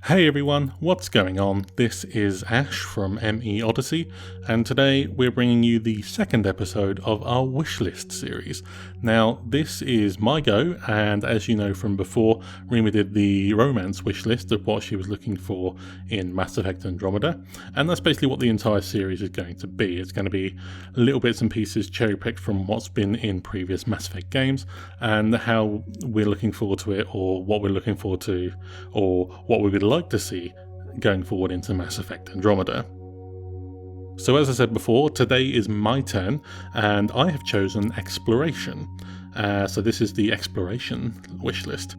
Hey everyone, what's going on? This is Ash from ME Odyssey, and today we're bringing you the second episode of our Wishlist series. Now, this is my go, and as you know from before, Rima did the romance wishlist of what she was looking for in Mass Effect Andromeda, and that's basically what the entire series is going to be. It's going to be little bits and pieces cherry-picked from what's been in previous Mass Effect games, and how we're looking forward to it, or what we're looking forward to, or what we would like to see going forward into Mass Effect Andromeda. So as I said before, today is my turn, and I have chosen Exploration. So this is the Exploration wishlist.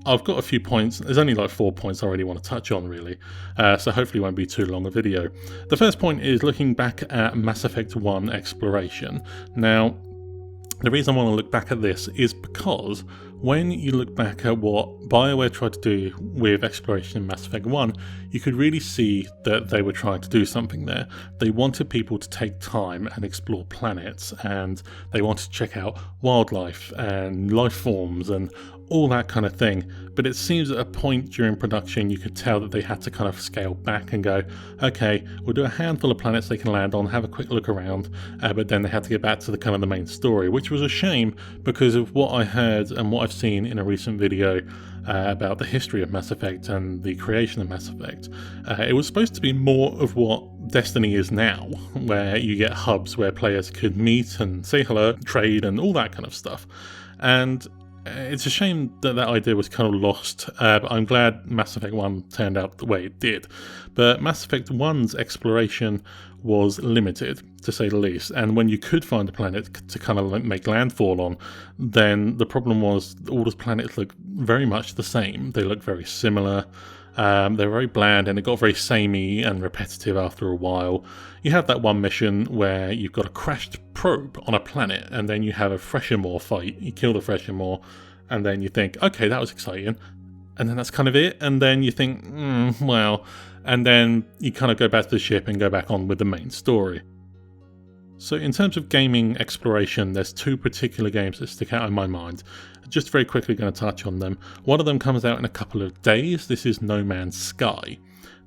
I've got a few points. There's only like 4 points I really want to touch on, really. So hopefully it won't be too long a video. The first point is looking back at Mass Effect 1 Exploration. Now, the reason I want to look back at this is because when you look back at what BioWare tried to do with exploration in Mass Effect 1, you could really see that they were trying to do something there. They wanted people to take time and explore planets, and they wanted to check out wildlife and life forms and all that kind of thing. But it seems at a point during production you could tell that they had to kind of scale back and go, okay, we'll do a handful of planets they can land on, have a quick look around, but then they had to get back to the kind of the main story, which was a shame because of what I heard and what I've seen in a recent video about the history of Mass Effect and the creation of Mass Effect. It was supposed to be more of what Destiny is now, where you get hubs where players could meet and say hello, trade and all that kind of stuff. And it's a shame that that idea was kind of lost, but I'm glad Mass Effect 1 turned out the way it did. But Mass Effect 1's exploration was limited, to say the least, and when you could find a planet to kind of make landfall on, then the problem was all those planets look very much the same. They look very similar. They're very bland, and it got very samey and repetitive after a while. You have that one mission where you've got a crashed probe on a planet, and then you have a Freshimore fight. You kill the Freshimore, and then you think, okay, that was exciting. And then that's kind of it. And then you think, well, and then you kind of go back to the ship and go back on with the main story. So in terms of gaming exploration, there's two particular games that stick out in my mind. Just very quickly going to touch on them. One of them comes out in a couple of days. This is No Man's Sky.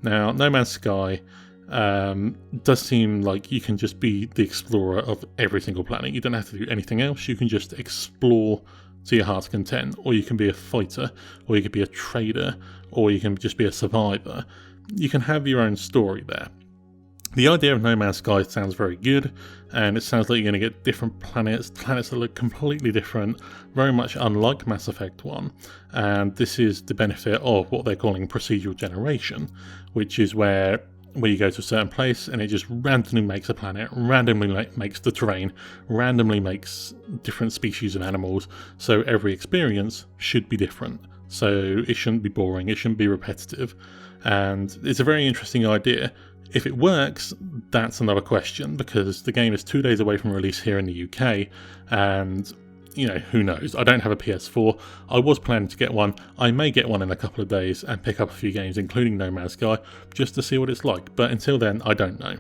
Now, No Man's Sky does seem like you can just be the explorer of every single planet. You don't have to do anything else. You can just explore to your heart's content, or you can be a fighter, or you could be a trader, or you can just be a survivor. You can have your own story there. The idea of No Man's Sky sounds very good, and it sounds like you're going to get different planets that look completely different, very much unlike Mass Effect 1, and this is the benefit of what they're calling procedural generation, which is where you go to a certain place and it just randomly makes a planet, randomly makes the terrain, randomly makes different species of animals, so every experience should be different. So it shouldn't be boring, it shouldn't be repetitive, and it's a very interesting idea. If it works, that's another question, because the game is 2 days away from release here in the UK, and you know, who knows? I don't have a PS4. I was planning to get one. I may get one in a couple of days and pick up a few games, including No Man's Sky, just to see what it's like, but until then, I don't know.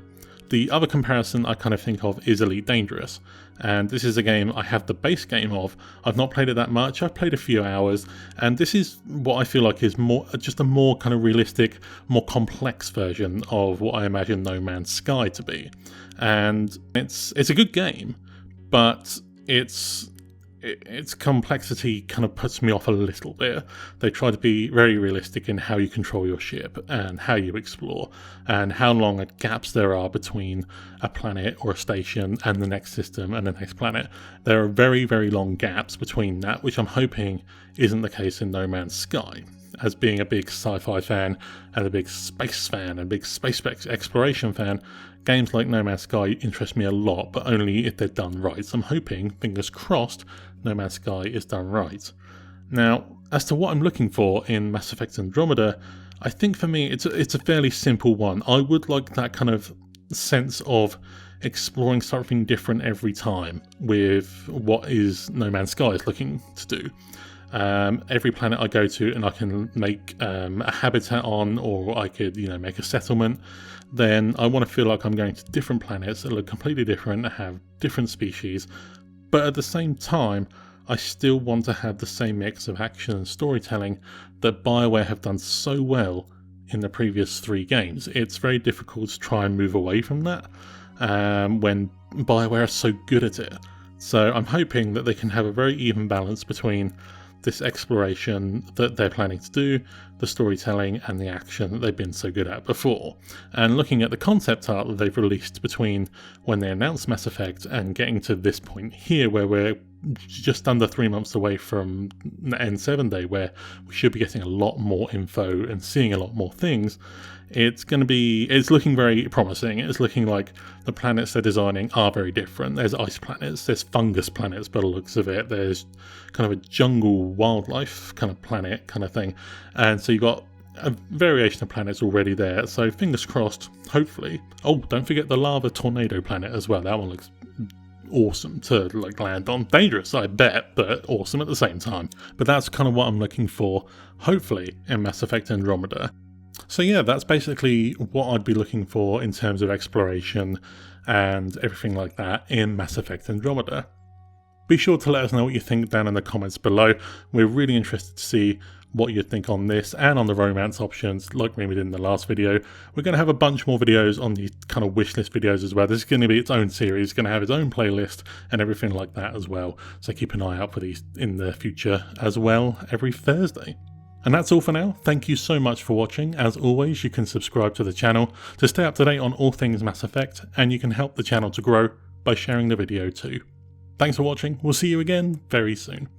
The other comparison I kind of think of is Elite Dangerous, and this is a game I have the base game of. I've not played it that much, I've played a few hours, and this is what I feel like is just a more kind of realistic, more complex version of what I imagine No Man's Sky to be. And it's a good game, but its complexity kind of puts me off a little bit. They try to be very realistic in how you control your ship and how you explore and how long gaps there are between a planet or a station and the next system and the next planet. There are very, very long gaps between that, which I'm hoping isn't the case in No Man's Sky. As being a big sci-fi fan and a big space fan and a big space exploration fan, games like No Man's Sky interest me a lot, but only if they're done right. So I'm hoping, fingers crossed, No Man's Sky is done right. Now, as to what I'm looking for in Mass Effect Andromeda, I think for me it's a fairly simple one. I would like that kind of sense of exploring something different every time with what is No Man's Sky is looking to do. Every planet I go to and I can make a habitat on, or I could make a settlement, then I want to feel like I'm going to different planets that look completely different, have different species, but at the same time I still want to have the same mix of action and storytelling that BioWare have done so well in the previous 3 games. It's very difficult to try and move away from that when BioWare are so good at it. So I'm hoping that they can have a very even balance between this exploration that they're planning to do, the storytelling and the action that they've been so good at before. And looking at the concept art that they've released between when they announced Mass Effect and getting to this point here where we're just under 3 months away from N7 Day, where we should be getting a lot more info and seeing a lot more things, it's looking very promising. It's looking like the planets they're designing are very different. There's ice planets, there's fungus planets by the looks of it, there's kind of a jungle wildlife kind of planet kind of thing, and so you've got a variation of planets already there, so fingers crossed, hopefully. Oh, don't forget the lava tornado planet as well. That one looks awesome to land on. Dangerous, I bet, but awesome at the same time. But that's kind of what I'm looking for, hopefully, in Mass Effect Andromeda. So yeah, that's basically what I'd be looking for in terms of exploration and everything like that in Mass Effect Andromeda. Be sure to let us know what you think down in the comments below. We're really interested to see what you think on this and on the romance options, like we did in the last video. We're going to have a bunch more videos on the kind of wishlist videos as well. This is going to be its own series, it's going to have its own playlist and everything like that as well. So keep an eye out for these in the future as well, every Thursday. And that's all for now. Thank you so much for watching. As always, you can subscribe to the channel to stay up to date on all things Mass Effect, and you can help the channel to grow by sharing the video too. Thanks for watching. We'll see you again very soon.